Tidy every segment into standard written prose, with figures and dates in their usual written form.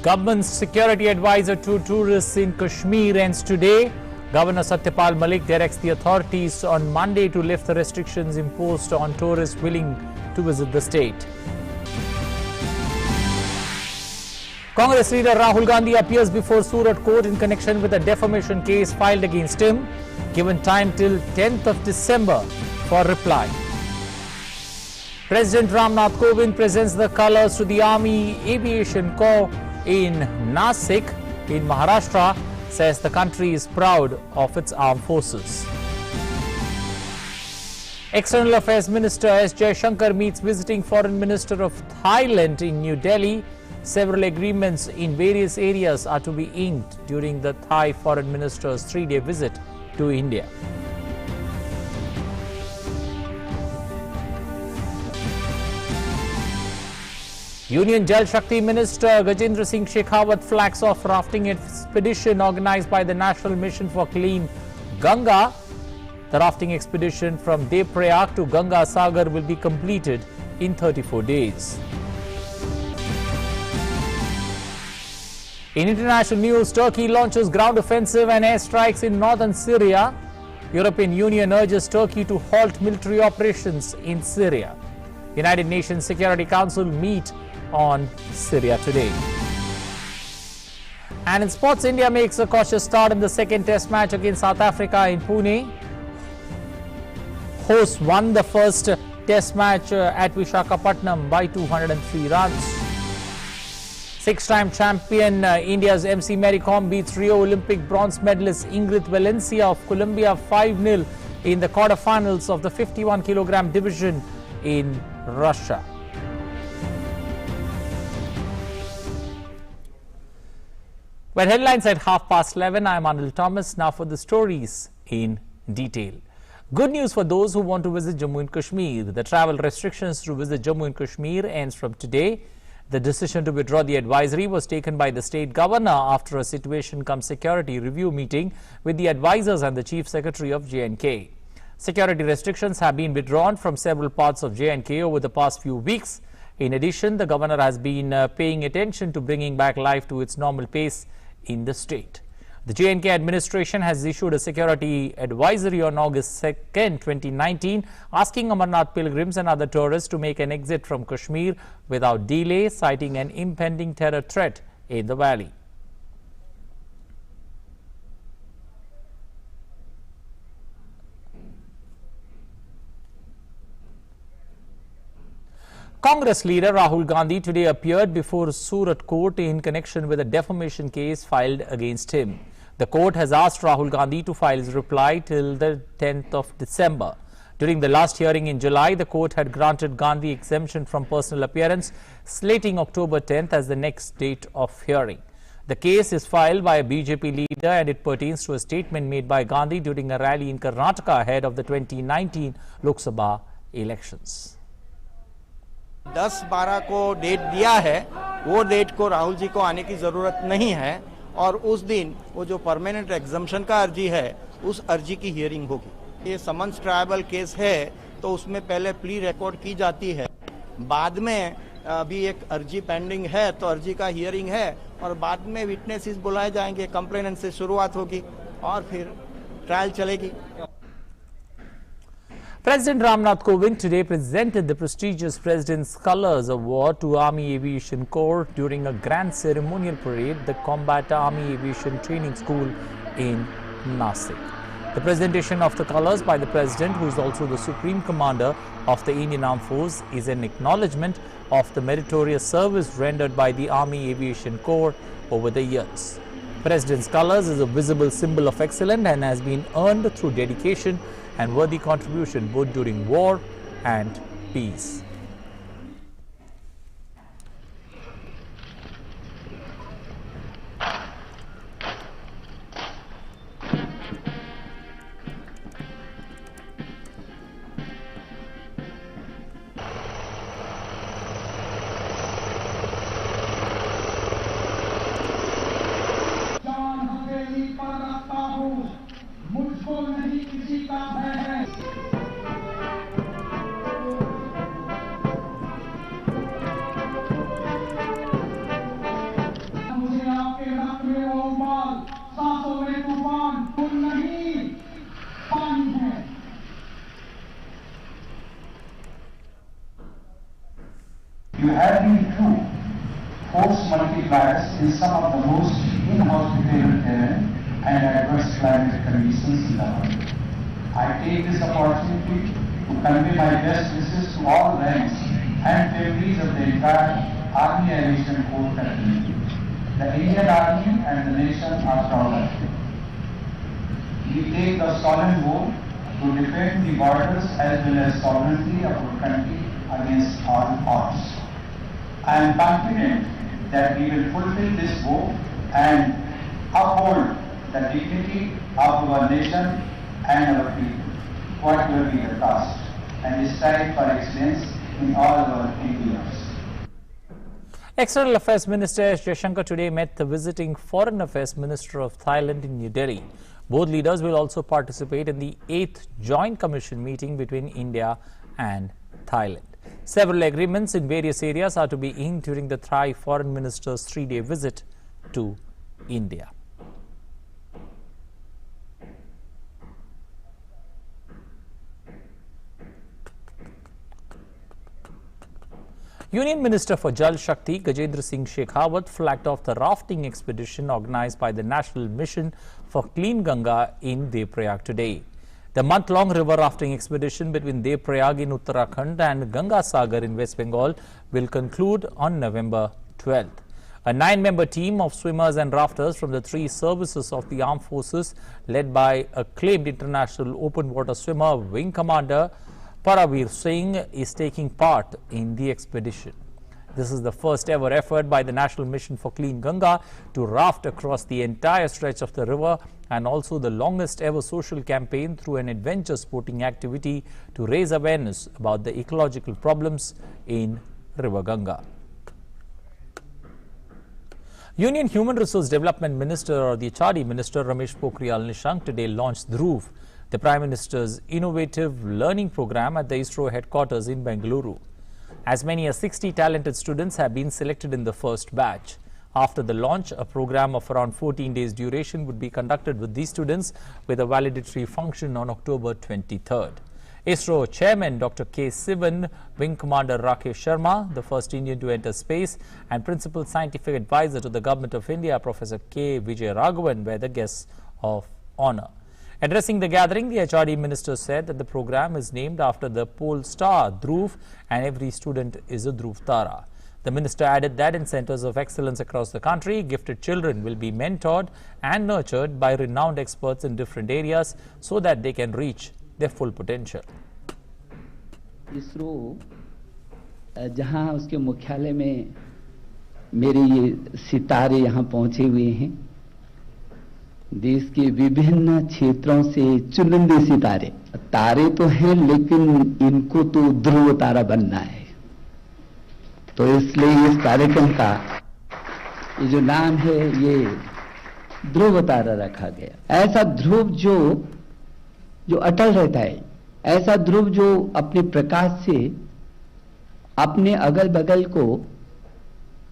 Government's security advisor to tourists in Kashmir ends today. Governor Satyapal Malik directs the authorities on Monday to lift the restrictions imposed on tourists willing to visit the state. Congress leader Rahul Gandhi appears before Surat court in connection with a defamation case filed against him, given time till 10th of December for reply. President Ramnath Kovind presents the colours to the Army Aviation Corps in Nasik in Maharashtra, says the country is proud of its armed forces. External Affairs Minister S. Jaishankar meets visiting Foreign Minister of Thailand in New Delhi. Several agreements in various areas are to be inked during the Thai Foreign Minister's 3-day visit to India. Union Jal Shakti Minister Gajendra Singh Shekhawat flags off rafting expedition organized by the National Mission for Clean Ganga. The rafting expedition from Devprayag to Ganga Sagar will be completed in 34 days. In international news, Turkey launches ground offensive and airstrikes in northern Syria. European Union urges Turkey to halt military operations in Syria. United Nations Security Council meet on Syria today. And in sports, India makes a cautious start in the second test match against South Africa in Pune. Hosts won the first test match at Visakhapatnam by 203 runs. Six-time champion India's MC Mary Kom beats Rio Olympic bronze medalist Ingrid Valencia of Colombia 5-0 in the quarterfinals of the 51-kilogram division in Russia. Well, headlines at 11:30. I'm Anil Thomas. Now for the stories in detail. Good news for those who want to visit Jammu and Kashmir. The travel restrictions to visit Jammu and Kashmir ends from today. The decision to withdraw the advisory was taken by the state governor after a situation cum security review meeting with the advisors and the chief secretary of J&K. Security restrictions have been withdrawn from several parts of J&K over the past few weeks. In addition, the governor has been paying attention to bringing back life to its normal pace in the state. The J&K administration has issued a security advisory on August 2nd, 2019, asking Amarnath pilgrims and other tourists to make an exit from Kashmir without delay, citing an impending terror threat in the valley. Congress leader Rahul Gandhi today appeared before Surat court in connection with a defamation case filed against him. The court has asked Rahul Gandhi to file his reply till the 10th of December. During the last hearing in July, the court had granted Gandhi exemption from personal appearance, slating October 10th as the next date of hearing. The case is filed by a BJP leader and it pertains to a statement made by Gandhi during a rally in Karnataka ahead of the 2019 Lok Sabha elections. 10-12 को date दिया है, वो date को राहुल जी को आने की जरूरत नहीं है और उस दिन वो जो परमानेंट एग्जम्पशन का अर्जी है उस अर्जी की हियरिंग होगी। ये समन्स ट्रायबल केस है तो उसमें पहले प्ली रिकॉर्ड की जाती है, बाद में अभी एक अर्जी पेंडिंग है तो अर्जी का हियरिंग है और बाद में विटनेसेस बुलाए जाएंगे, कंप्लेनेंट से शुरुआत होगी और फिर ट्रायल चलेगी। President Ramnath Kovind today presented the prestigious President's Colors Award to Army Aviation Corps during a grand ceremonial parade at the Combat Army Aviation Training School in Nasik. The presentation of the colors by the President, who is also the Supreme Commander of the Indian Armed Force, is an acknowledgement of the meritorious service rendered by the Army Aviation Corps over the years. President's Colors is a visible symbol of excellence and has been earned through dedication and worthy contribution both during war and peace. have been true force multipliers in some of the most inhospitable terrain and adverse climate conditions in the world. I take this opportunity to convey my best wishes to all ranks and families of the entire Army Aviation Corps fraternity. The Indian Army and the nation are proud of it. We take the solemn oath to defend the borders as well as sovereignty of our country against all odds. I am confident that we will fulfill this oath and uphold the dignity of our nation and our people, whatever be the cost, and strive for excellence in all our endeavors. External Affairs Minister S. Jaishankar today met the visiting Foreign Affairs Minister of Thailand in New Delhi. Both leaders will also participate in the 8th Joint Commission meeting between India and Thailand. Several agreements in various areas are to be inked during the Thai Foreign Minister's 3-day visit to India. Union Minister for Jal Shakti Gajendra Singh Shekhawat flagged off the rafting expedition organized by the National Mission for Clean Ganga in Devprayag today. The month-long river rafting expedition between Devprayag in Uttarakhand and Ganga Sagar in West Bengal will conclude on November 12th. A 9-member team of swimmers and rafters from the 3 services of the armed forces, led by acclaimed international open water swimmer Wing Commander Paravir Singh, is taking part in the expedition. This is the first ever effort by the National Mission for Clean Ganga to raft across the entire stretch of the river, and also the longest ever social campaign through an adventure sporting activity to raise awareness about the ecological problems in River Ganga. Union Human Resource Development Minister, or the HRD Minister, Ramesh Pokhriyal Nishank today launched Dhruv, the Prime Minister's innovative learning program at the ISRO headquarters in Bengaluru. As many as 60 talented students have been selected in the first batch. After the launch, a program of around 14 days duration would be conducted with these students, with a valedictory function on October 23rd. ISRO Chairman Dr. K. Sivan, Wing Commander Rakesh Sharma, the first Indian to enter space, and Principal Scientific Advisor to the Government of India, Professor K. Vijay Raghavan, were the guests of honor. Addressing the gathering, the HRD Minister said that the program is named after the pole star Dhruv, and every student is a Dhruv Tara. The Minister added that in centers of excellence across the country, gifted children will be mentored and nurtured by renowned experts in different areas so that they can reach their full potential. ISRO जहां उसके मुख्यालय में मेरे ये सितारे यहाँ पहुंचे हुए हैं, देश के विभिन्न क्षेत्रों से चुनिंदे सितारे, तारे तो हैं लेकिन इनको तो ध्रुव तारा बनना है, तो इसलिए इस कार्यक्रम का ये जो नाम है ये ध्रुव तारा रखा गया। ऐसा ध्रुव जो अटल रहता है, ऐसा ध्रुव जो अपने प्रकाश से अपने अगल बगल को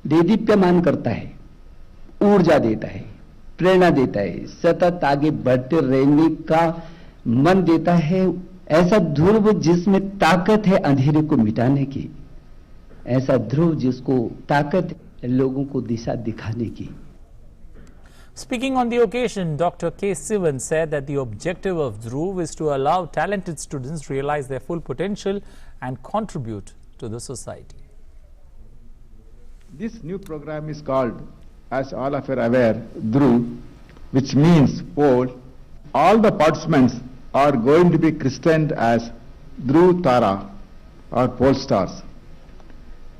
देदीप्यमान करता है, ऊर्जा देता है, प्रेरणा देता है, सतत आगे बढ़ते रहने का मन देता है। ऐसा ध्रुव जिसमें ताकत है अंधेरे को मिटाने की, ऐसा ध्रुव जिसको ताकत है लोगों को दिशा दिखाने की। Speaking on the occasion, Dr. K. Sivan said that the objective of Dhruv is to allow talented students to realize their full potential and contribute to the society. This new program is called, as all of you are aware, Dhruv, which means pole. All the participants are going to be christened as Dhruv Tara or pole stars.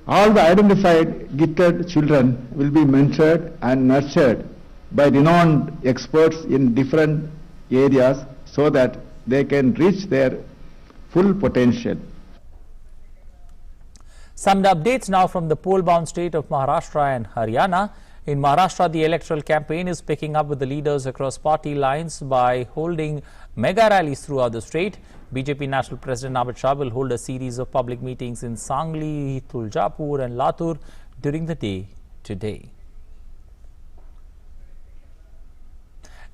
All the identified gifted children will be mentored and nurtured by renowned experts in different areas so that they can reach their full potential. Some updates now from the pole-bound state of Maharashtra and Haryana. In Maharashtra, the electoral campaign is picking up with the leaders across party lines by holding mega rallies throughout the state. BJP National President Amit Shah will hold a series of public meetings in Sangli, Tuljapur and Latur during the day today.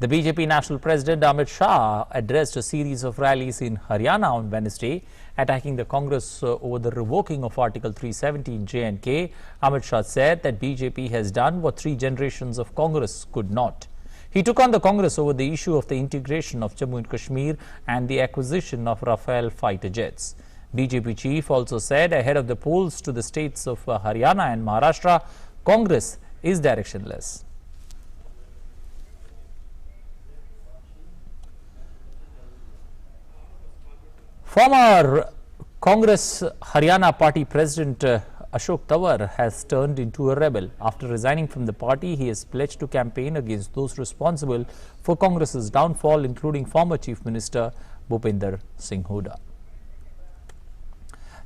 The BJP National President Amit Shah addressed a series of rallies in Haryana on Wednesday, attacking the Congress over the revoking of Article 370 in J&K. Amit Shah said that BJP has done what 3 generations of Congress could not. He took on the Congress over the issue of the integration of Jammu and Kashmir and the acquisition of Rafale fighter jets. BJP chief also said ahead of the polls to the states of Haryana and Maharashtra, Congress is directionless. Former Congress Haryana party president Ashok Tawar has turned into a rebel. After resigning from the party, he has pledged to campaign against those responsible for Congress's downfall, including former Chief Minister Bhupinder Singh Hooda.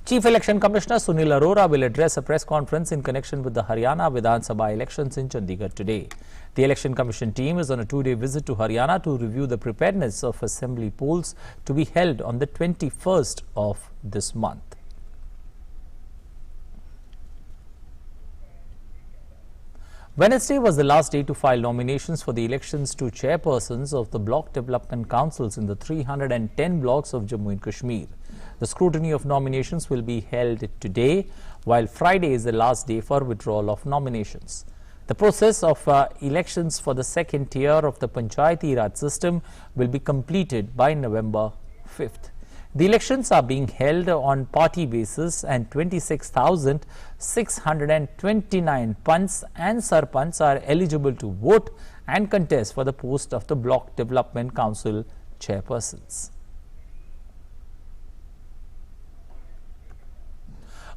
Chief Election Commissioner Sunil Arora will address a press conference in connection with the Haryana Vidhan Sabha elections in Chandigarh today. The Election Commission team is on a 2-day visit to Haryana to review the preparedness of assembly polls to be held on the 21st of this month. Wednesday was the last day to file nominations for the elections to chairpersons of the block development councils in the 310 blocks of Jammu and Kashmir. The scrutiny of nominations will be held today, while Friday is the last day for withdrawal of nominations. The process of elections for the second tier of the Panchayati Raj system will be completed by November 5th. The elections are being held on party basis and 26,629 Panchs and Sarpanchs are eligible to vote and contest for the post of the Block Development Council chairpersons.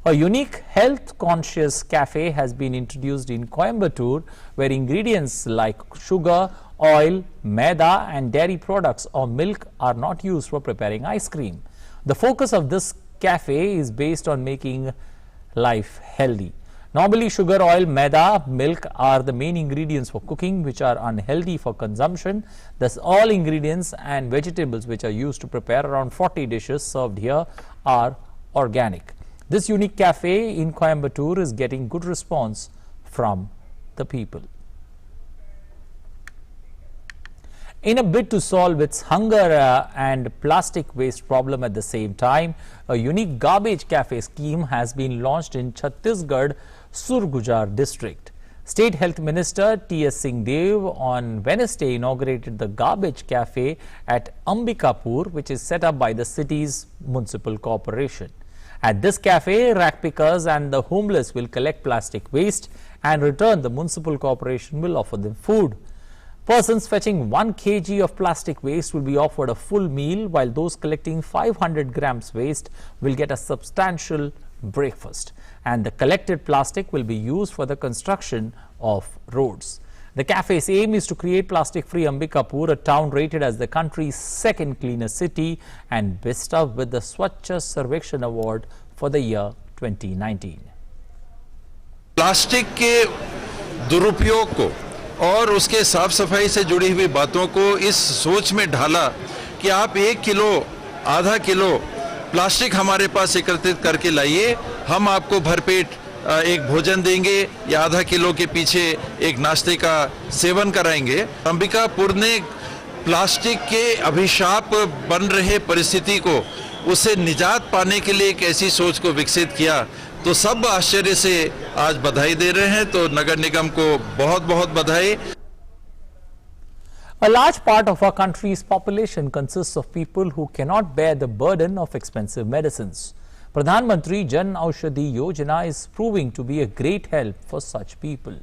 A unique health-conscious cafe has been introduced in Coimbatore, where ingredients like sugar, oil, maida and dairy products or milk are not used for preparing ice cream. The focus of this cafe is based on making life healthy. Normally, sugar, oil, maida, milk are the main ingredients for cooking, which are unhealthy for consumption. Thus, all ingredients and vegetables which are used to prepare around 40 dishes served here are organic. This unique cafe in Coimbatore is getting good response from the people. In a bid to solve its hunger and plastic waste problem at the same time, a unique garbage cafe scheme has been launched in Chhattisgarh, Surgujar district. State Health Minister T.S. Singhdev on Wednesday inaugurated the garbage cafe at Ambikapur, which is set up by the city's municipal corporation. At this cafe, rack pickers and the homeless will collect plastic waste and return. The municipal corporation will offer them food. Persons fetching 1 kg of plastic waste will be offered a full meal, while those collecting 500 grams waste will get a substantial breakfast. And the collected plastic will be used for the construction of roads. The cafe's aim is to create plastic-free Ambikapur, a town rated as the country's second cleanest city and bestowed with the Swachh Sarvekshan Award for the year 2019. Plastic के दुरुपयोग को और उसके साफ सफाई से जुड़ी हुई बातों को इस सोच में ढाला कि आप 1 किलो, आधा किलो प्लास्टिक हमारे पास एकत्रित करके लाइए, हम आपको भरपेट एक भोजन देंगे या आधा किलो के पीछे एक नाश्ते का सेवन कराएंगे। अंबिकापुर ने प्लास्टिक के अभिशाप बन रहे परिस्थिति को उससे निजात पाने के लिए एक ऐसी सोच को विकसित किया, तो सब आश्चर्य से आज बधाई दे रहे हैं। तो नगर निगम को बहुत बहुत बधाई। A large part of our country's population consists of people who cannot bear the burden of expensive medicines. Pradhan Mantri Jan Aushadhi Yojana is proving to be a great help for such people.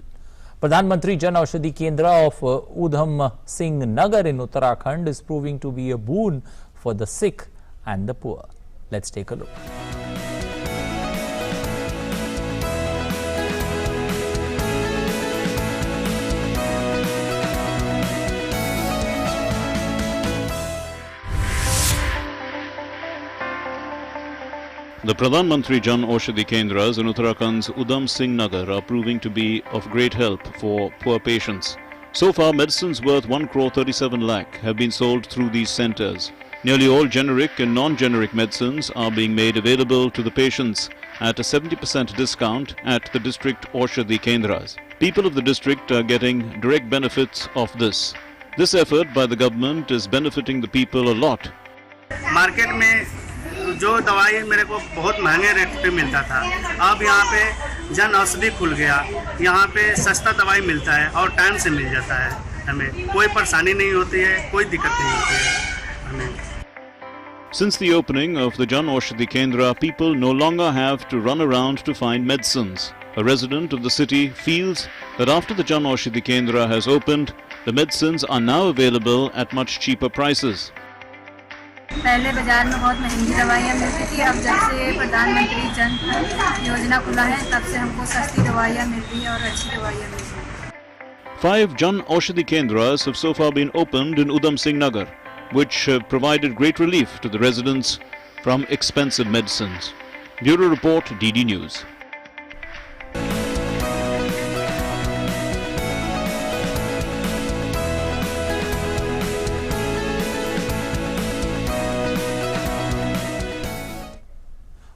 Pradhan Mantri Jan Aushadhi Kendra of Udham Singh Nagar in Uttarakhand is proving to be a boon for the sick and the poor. Let's take a look. The Pradhan Mantri Jan Aushadhi Kendras in Uttarakhand's Udham Singh Nagar are proving to be of great help for poor patients. So far, medicines worth 1,37 lakh have been sold through these centres. Nearly all generic and non-generic medicines are being made available to the patients at a 70% discount at the district Aushadhi Kendras. People of the district are getting direct benefits of this. This effort by the government is benefiting the people a lot. Market में जो दवाई मेरे को बहुत महंगे rate पे मिलता था, अब यहाँ पे जन औषधि खुल गया, यहाँ पे सस्ता दवाई मिलता है और टाइम से मिल जाता है, हमें कोई परेशानी नहीं होती है, कोई दिक्कत नहीं होती है हमें। Since the opening of the Jan Aushadhi Kendra, people no longer have to run around to find medicines. A resident of the city feels that after the Jan Aushadhi Kendra has opened, the medicines are now available at much cheaper prices. पहले बाजार में बहुत महंगी दवाइयाँ मिलती थी, अब जब से प्रधानमंत्री जन धन योजना खुला है तब से हमको सस्ती दवाइयाँ मिल रही है और अच्छी दवाइयाँ मिल रही है। 5 Jan Aushadhi Kendras have so far been opened in Udham Singh Nagar, which have provided great relief to the residents from expensive medicines. Bureau Report, DD News.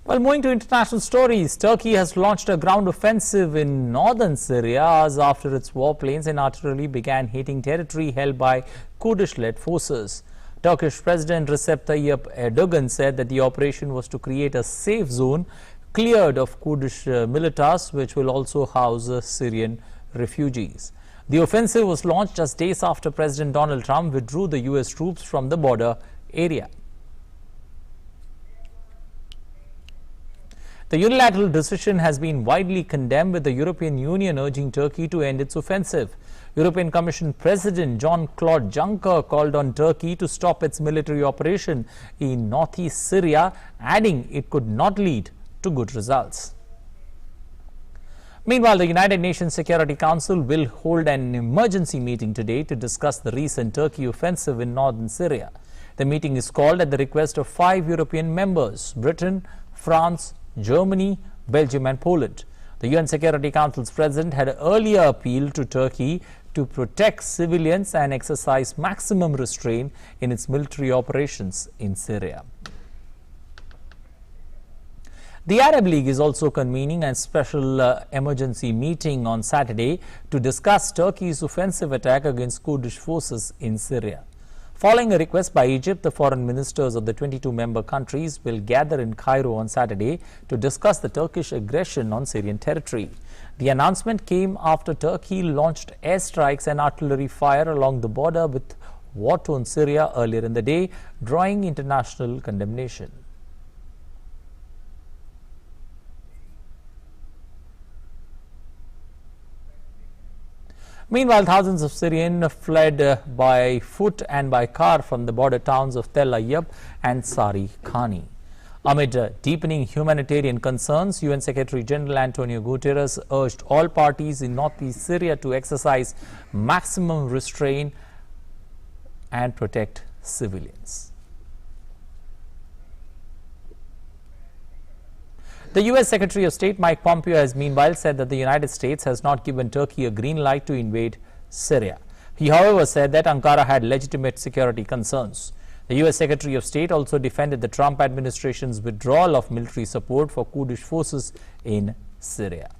Well, moving to international stories, Turkey has launched a ground offensive in northern Syria hours after its warplanes and artillery began hitting territory held by Kurdish-led forces. Turkish President Recep Tayyip Erdogan said that the operation was to create a safe zone cleared of Kurdish militants, which will also house Syrian refugees. The offensive was launched just days after President Donald Trump withdrew the U.S. troops from the border area. The unilateral decision has been widely condemned, with the European Union urging Turkey to end its offensive. European Commission President Jean-Claude Juncker called on Turkey to stop its military operation in northeast Syria, adding it could not lead to good results. Meanwhile, the United Nations Security Council will hold an emergency meeting today to discuss the recent Turkey offensive in northern Syria. The meeting is called at the request of 5 European members: Britain, France, Germany, Belgium and Poland. The UN Security Council's president had earlier appealed to Turkey to protect civilians and exercise maximum restraint in its military operations in Syria. The Arab League is also convening a special emergency meeting on Saturday to discuss Turkey's offensive attack against Kurdish forces in Syria. Following a request by Egypt, the foreign ministers of the 22 member countries will gather in Cairo on Saturday to discuss the Turkish aggression on Syrian territory. The announcement came after Turkey launched airstrikes and artillery fire along the border with war-torn Syria earlier in the day, drawing international condemnation. Meanwhile, thousands of Syrians fled by foot and by car from the border towns of Tel Abyab and Sari Khani. Amid deepening humanitarian concerns, UN Secretary General Antonio Guterres urged all parties in northeast Syria to exercise maximum restraint and protect civilians. The U.S. Secretary of State Mike Pompeo has meanwhile said that the United States has not given Turkey a green light to invade Syria. He, however, said that Ankara had legitimate security concerns. The U.S. Secretary of State also defended the Trump administration's withdrawal of military support for Kurdish forces in Syria.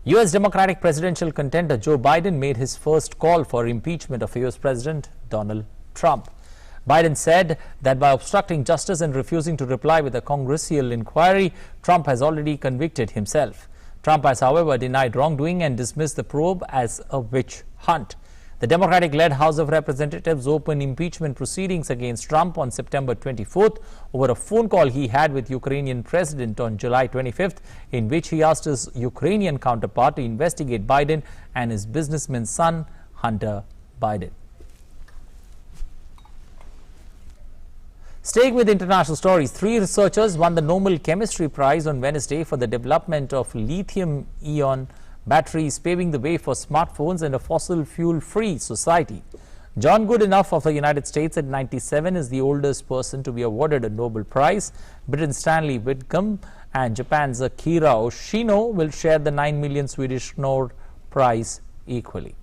U.S. Democratic presidential contender Joe Biden made his first call for impeachment of U.S. President Donald Trump. Biden said that by obstructing justice and refusing to reply with a congressional inquiry, Trump has already convicted himself. Trump has, however, denied wrongdoing and dismissed the probe as a witch hunt. The Democratic-led House of Representatives opened impeachment proceedings against Trump on September 24th over a phone call he had with Ukrainian President on July 25th, in which he asked his Ukrainian counterpart to investigate Biden and his businessman's son, Hunter Biden. Staying with international stories, 3 researchers won the Nobel Chemistry Prize on Wednesday for the development of lithium-ion batteries, paving the way for smartphones and a fossil fuel-free society. John Goodenough of the United States at 97 is the oldest person to be awarded a Nobel Prize. Britain's Stanley Whitcomb and Japan's Akira Oshino will share the 9 million Swedish kronor prize equally.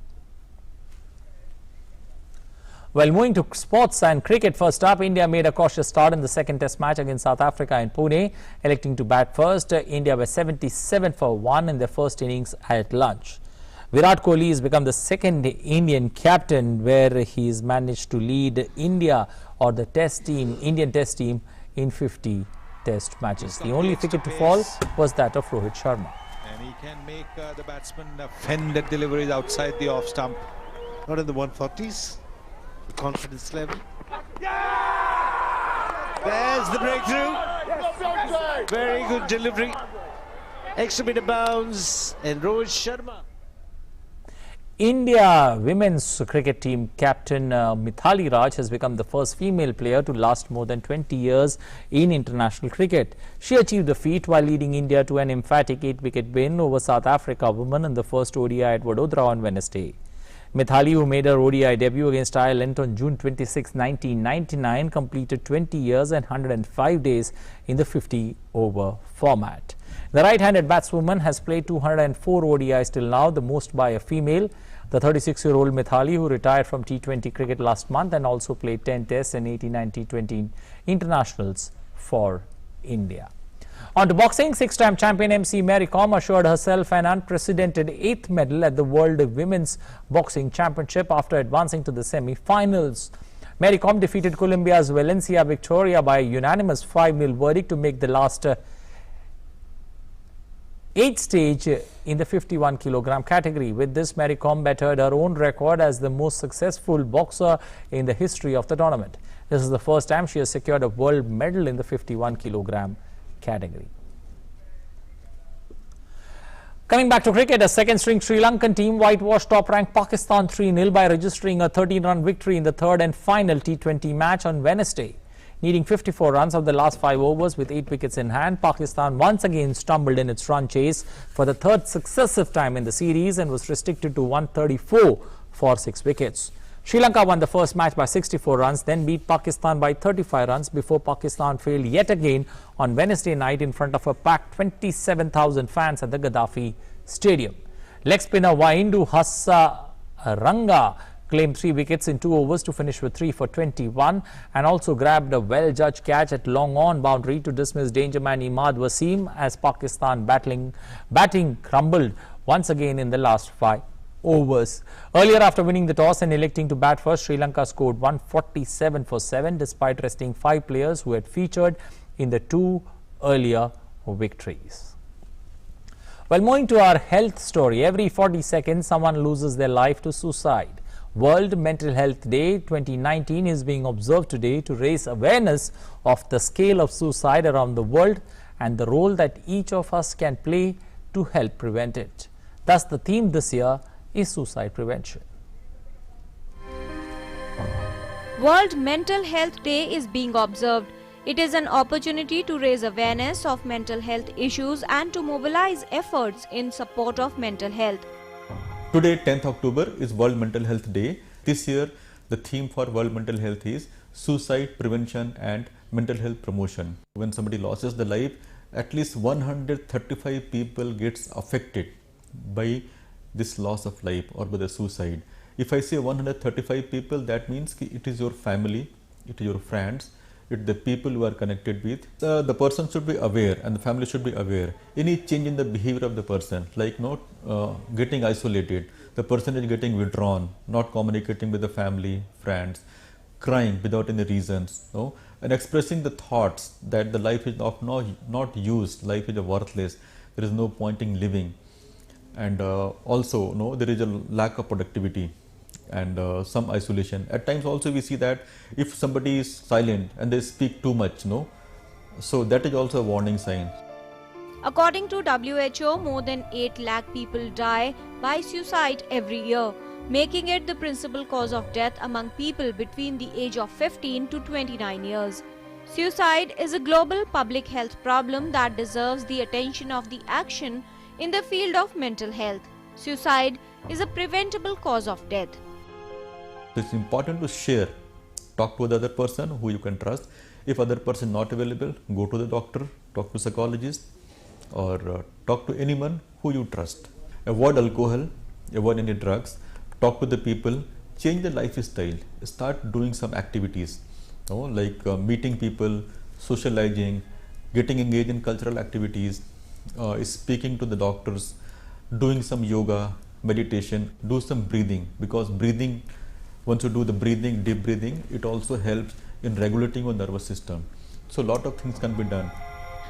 Well, moving to sports and cricket, first up, India made a cautious start in the second test match against South Africa in Pune, electing to bat first. India were 77 for 1 in their first innings at lunch. Virat Kohli has become the second Indian captain where he has managed to lead India or the Indian test team in 50 test matches. The only wicket to fall was that of Rohit Sharma. And he can make the batsman fend at deliveries outside the off stump. Not in the 140s. The confidence level. There's the breakthrough. Very good delivery. Extra bit of bounce and Rohit Sharma. India women's cricket team captain Mithali Raj has become the first female player to last more than 20 years in international cricket. She achieved the feat while leading India to an emphatic 8-wicket win over South Africa women in the first ODI at Vadodara on Wednesday. Mithali, who made her ODI debut against Ireland on June 26, 1999, completed 20 years and 105 days in the 50-over format. The right-handed batswoman has played 204 ODIs till now, the most by a female. The 36-year-old Mithali, who retired from T20 cricket last month and also played 10 tests and 89 T20 internationals for India. On to boxing, 6-time champion MC Mary Kom assured herself an unprecedented 8th medal at the World Women's Boxing Championship after advancing to the semi-finals. Mary Kom defeated Colombia's Valencia Victoria by a unanimous 5-0 verdict to make the last 8th stage in the 51-kilogram category. With this, Mary Kom bettered her own record as the most successful boxer in the history of the tournament. This is the first time she has secured a world medal in the 51-kilogram category. Coming back to cricket, a second-string Sri Lankan team whitewashed top-ranked Pakistan 3-0 by registering a 13-run victory in the third and final T20 match on Wednesday. Needing 54 runs of the last 5 overs with 8 wickets in hand, Pakistan once again stumbled in its run chase for the third successive time in the series and was restricted to 134 for 6 wickets. Sri Lanka won the first match by 64 runs, then beat Pakistan by 35 runs before Pakistan failed yet again on Wednesday night in front of a packed 27,000 fans at the Gaddafi Stadium. Leg spinner Waindu Hasaranga claimed 3 wickets in 2 overs to finish with 3 for 21 and also grabbed a well-judged catch at long on boundary to dismiss danger man Imad Wasim as Pakistan batting crumbled once again in the last 5 overs. Earlier, after winning the toss and electing to bat first, Sri Lanka scored 147 for 7 despite resting 5 players who had featured in the 2 earlier victories. Well, moving to our health story, every 40 seconds someone loses their life to suicide. World Mental Health Day 2019 is being observed today to raise awareness of the scale of suicide around the world and the role that each of us can play to help prevent it. Thus, the theme this year is suicide prevention. World Mental Health Day is being observed. It is an opportunity to raise awareness of mental health issues and to mobilize efforts in support of mental health. Today, 10th October, is World Mental Health Day. This year, the theme for World Mental Health is suicide prevention and mental health promotion. When somebody loses their life, at least 135 people gets affected by this loss of life or by the suicide. If I say 135 people, that means it is your family, it is your friends, it is the people who are connected with. The person should be aware and the family should be aware. Any change in the behavior of the person, like not getting isolated, the person is getting withdrawn, not communicating with the family, friends, crying without any reasons, no? And expressing the thoughts that the life is not used, life is worthless, there is no point in living. And also, no, there is a lack of productivity and some isolation. At times also we see that if somebody is silent and they speak too much, no, so that is also a warning sign. According to WHO, more than 8 lakh people die by suicide every year, making it the principal cause of death among people between the age of 15 to 29 years. Suicide is a global public health problem that deserves the attention of the action in the field of mental health. Suicide is a preventable cause of death. It's important to share, talk to the other person who you can trust. If other person is not available, go to the doctor, talk to psychologist, or talk to anyone who you trust. Avoid alcohol, avoid any drugs, talk to the people, change the lifestyle, start doing some activities, like meeting people, socializing, getting engaged in cultural activities, speaking to the doctors, doing some yoga, meditation, do some breathing, because breathing, once you do the breathing, deep breathing, it also helps in regulating your nervous system. So a lot of things can be done.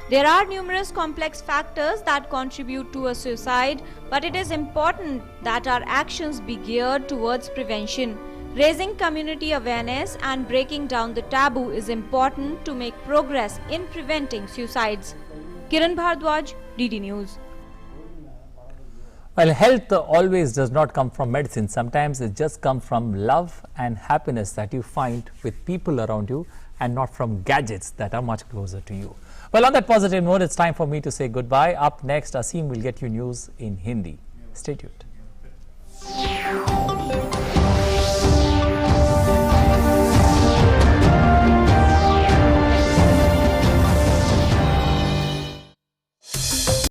There are numerous complex factors that contribute to a suicide, but it is important that our actions be geared towards prevention. Raising community awareness and breaking down the taboo is important to make progress in preventing suicides. Kiran Bhardwaj, DD News. Well, health always does not come from medicine. Sometimes it just comes from love and happiness that you find with people around you and not from gadgets that are much closer to you. Well, on that positive note, it's time for me to say goodbye. Up next, Asim will get you news in Hindi. Stay tuned.